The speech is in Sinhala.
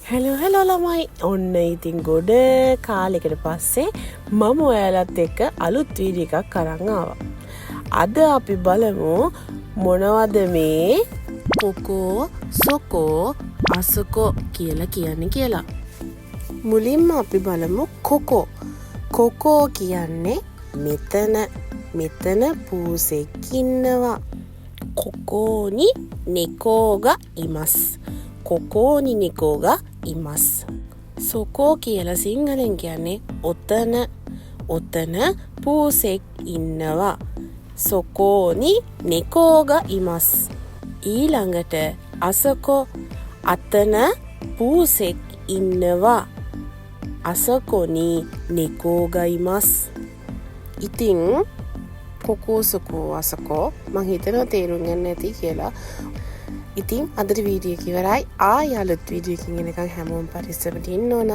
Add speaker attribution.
Speaker 1: හැලෝ ළමයි ඔන්න ඉතින් ගොඩ කාලෙකට පස්සේ මම ඔයාලත් එක්ක අලුත් වීඩියෝ එකක් අරන් ආවා. අද අපි බලමු මොනවද මේ කොකෝ සොකෝ අසකෝ කියලා කියන්නේ කියලා. මුලින්ම අපි බලමු කොකෝ. කොකෝ කියන්නේ මෙතන පූසෙක් ඉන්නවා. කොකෝනි නෙකෝගා ඉමස්. කොකෝනි නෙකෝගා ඉමස්. සොකෝ කියලා සිංහලෙන් කියන්නේ ඔතන පූසෙක් ඉන්නවා. සොකෝනි නෙකෝගා ඉමස්. ඊළඟට අසකෝ අතන පූසෙක් ඉන්නවා. අසකොනි නෙකෝගා ඉමස්. ඉතින් කොකෝ සොකෝ අසකෝ මං හිතනවා තේරුම් ගන්න ඇති කියලා. ඉතින් අදට වීඩියෝ එක ඉවරයි. ආයෙ අලුත් වීඩියෝ එකකින් එනකන් හැමෝම පරිස්සමට ඉන්න ඕන.